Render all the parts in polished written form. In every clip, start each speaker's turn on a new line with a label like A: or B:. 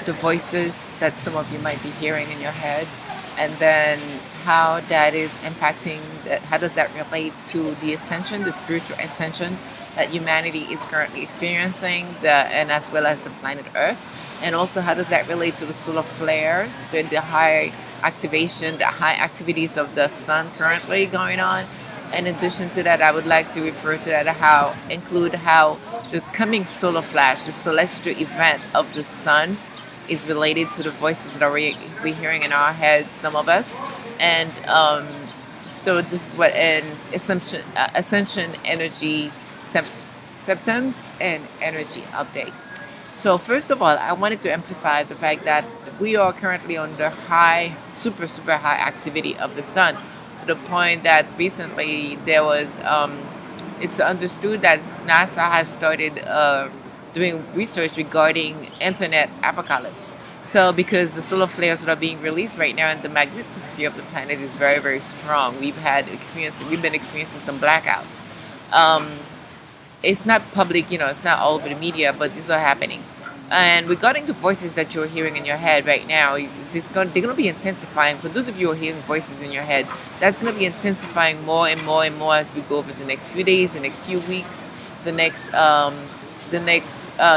A: the voices that some of you might be hearing in your head, and then how that is impacting that, how does that relate to the ascension, the spiritual ascension that humanity is currently experiencing, and as well as the planet Earth, and also how does that relate to the solar flares, the high activation, the high activities of the sun currently going on. In addition to that, I would like to refer to that how the coming solar flash, the celestial event of the sun, is related to the voices that we're hearing in our heads, some of us. And so this is what an ascension energy symptoms and energy update. So first of all, I wanted to amplify the fact that we are currently on the high, super, super high activity of the sun, to the point that recently there was, it's understood that NASA has started doing research regarding internet apocalypse. So because the solar flares that are being released right now and the magnetosphere of the planet is very, very strong, we've been experiencing some blackouts. It's not public, it's not all over the media, but these are happening. And regarding the voices that you're hearing in your head right now, they're going to be intensifying. For those of you who are hearing voices in your head, that's going to be intensifying more and more and more as we go over the next few days, the next few weeks, the next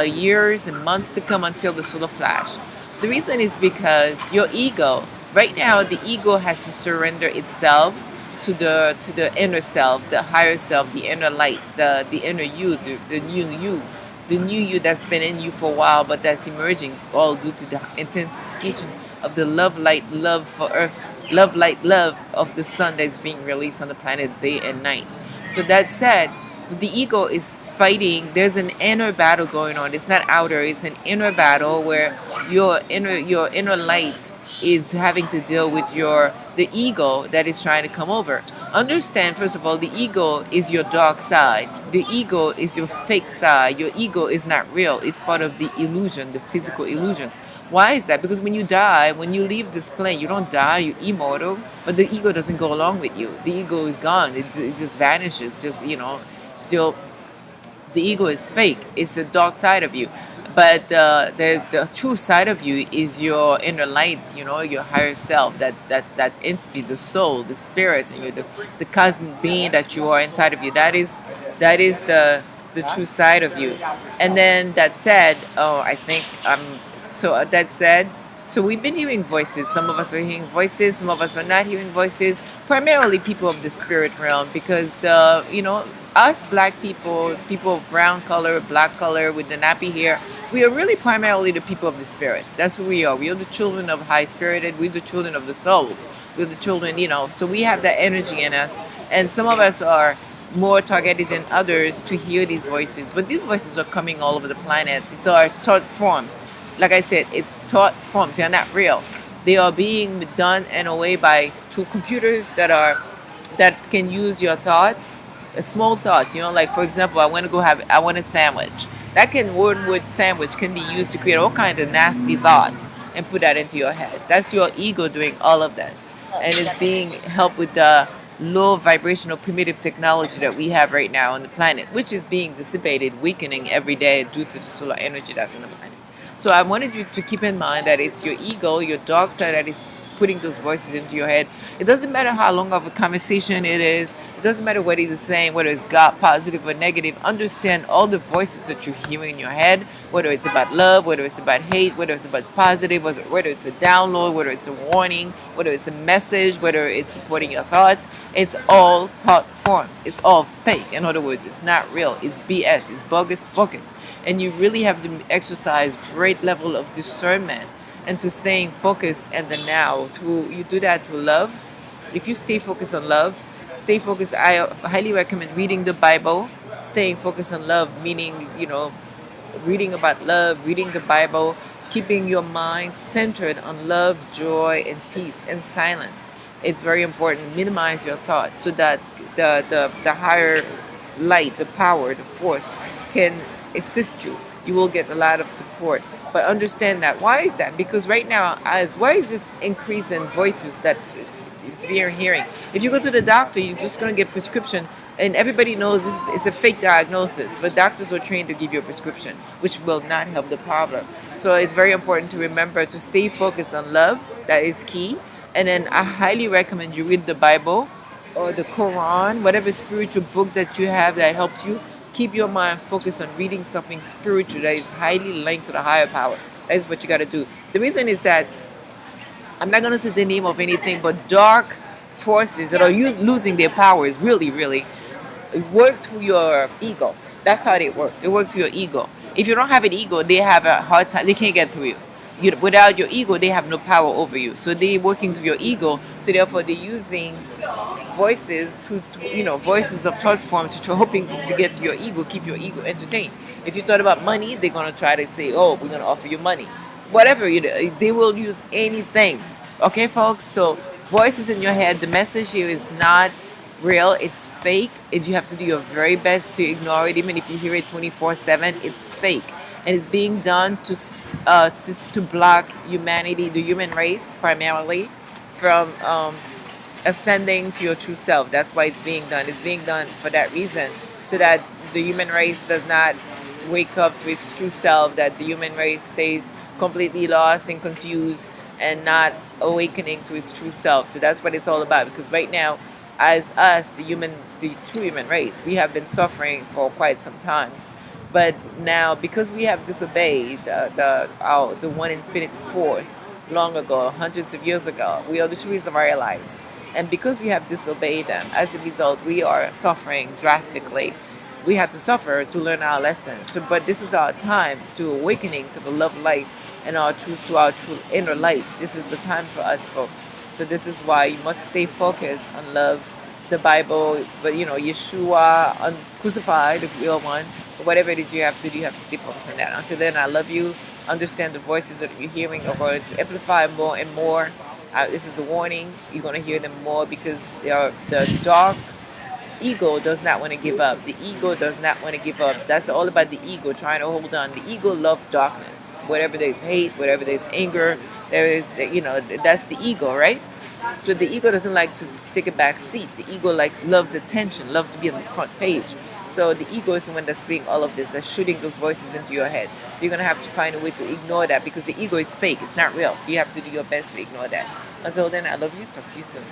A: years and months to come until the solar flash. The reason is because your ego, right now, the ego has to surrender itself to the inner self, the higher self, the inner light, the inner you, the new you. The new you that's been in you for a while, but that's emerging, all due to the intensification of the love, light, love for Earth, love, light, love of the sun that's being released on the planet day and night. So that said, the ego is fighting. There's an inner battle going on. It's not outer. It's an inner battle where your inner light is having to deal with the ego that is trying to come over. Understand, first of all, the ego is your dark side. The ego is your fake side. Your ego is not real. It's part of the illusion, the physical illusion. Why is that? Because when you die, when you leave this plane, you don't die, you're immortal, but the ego doesn't go along with you. The ego is gone. It just vanishes. Just, still, the ego is fake. It's the dark side of you. But the true side of you is your inner light, your higher self, that entity, the soul, the spirit, and the cosmic being that you are inside of you. That is the true side of you. And then that said, so we've been hearing voices. Some of us are hearing voices, some of us are not hearing voices. Primarily people of the spirit realm, because us black people of brown color, black color with the nappy hair, we are really primarily the people of the spirits. That's who we are. We are the children of high spirited. We're the children of the souls. We're the children, so we have that energy in us. And some of us are more targeted than others to hear these voices. But these voices are coming all over the planet. It's our thought forms. Like I said, it's thought forms. They're not real. They are being done in a way by two computers that can use your thoughts. A small thought, like for example, I want a sandwich. That one word sandwich can be used to create all kinds of nasty thoughts and put that into your head. That's your ego doing all of this. And it's being helped with the low vibrational primitive technology that we have right now on the planet, which is being dissipated, weakening every day due to the solar energy that's on the planet. So I wanted you to keep in mind that it's your ego, your dark side, that is putting those voices into your head. It doesn't matter how long of a conversation it is. It doesn't matter what he's saying, whether it's God, positive or negative. Understand all the voices that you're hearing in your head, whether it's about love, whether it's about hate, whether it's about positive, whether it's a download, whether it's a warning, whether it's a message, whether it's supporting your thoughts. It's all thought forms. It's all fake. In other words, it's not real. It's BS. It's bogus. And you really have to exercise great level of discernment and to staying focused in the now. You do that through love. If you stay focused on love, stay focused. I highly recommend reading the Bible. Staying focused on love, meaning, reading about love, reading the Bible, keeping your mind centered on love, joy, and peace and silence. It's very important. Minimize your thoughts so that the higher light, the power, the force can assist you. You will get a lot of support. But understand that. Why is that? Because right now, why is this increase in voices that it's we are hearing? If you go to the doctor, you're just going to get prescription And everybody knows this is it's a fake diagnosis, but doctors are trained to give you a prescription, which will not help the problem. So it's very important to remember to stay focused on love. That is key. And then I highly recommend you read the Bible or the Quran, whatever spiritual book that you have that helps you keep your mind focused on reading something spiritual that is highly linked to the higher power. That is what you got to do. The reason is that I'm not going to say the name of anything, but dark forces that are losing their powers, really, really, work through your ego. That's how they work. They work through your ego. If you don't have an ego, they have a hard time. They can't get through you. Without your ego, they have no power over you. So they're working through your ego. So therefore, they're using voices, voices of thought forms, which are hoping to get to your ego, keep your ego entertained. If you thought about money, they're gonna try to say, "Oh, we're gonna offer you money." Whatever they will use anything. Okay, folks. So voices in your head. The message here is not real. It's fake. You have to do your very best to ignore it. Even if you hear it 24/7, it's fake, and it's being done to block humanity, the human race, primarily, from ascending to your true self. That's why it's being done. It's being done for that reason, so that the human race does not wake up to its true self. That the human race stays completely lost and confused and not awakening to its true self. So that's what it's all about. Because right now, as us, the true human race, we have been suffering for quite some times. But now, because we have disobeyed the one infinite force long ago, hundreds of years ago, we are the true Israelites. And because we have disobeyed them, as a result, we are suffering drastically. We had to suffer to learn our lessons. So, but this is our time to awakening to the love light and our truth, to our true inner light. This is the time for us, folks. So this is why you must stay focused on love, the Bible, but Yeshua, crucified, the real one. But whatever it is you have to do, you have to stay focused on that. Until then, I love you. Understand the voices that you're hearing are going to amplify more and more. This is a warning. You're going to hear them more because they are the dark ego does not want to give up. The ego does not want to give up. That's all about the ego trying to hold on. The ego loves darkness. Whatever there's hate, whatever there's anger, there is, that's the ego, right? So the ego doesn't like to take a back seat. The ego loves attention, loves to be on the front page. So the ego is the one that's doing all of this, that's shooting those voices into your head. So you're going to have to find a way to ignore that because the ego is fake. It's not real. So you have to do your best to ignore that. Until then, I love you. Talk to you soon.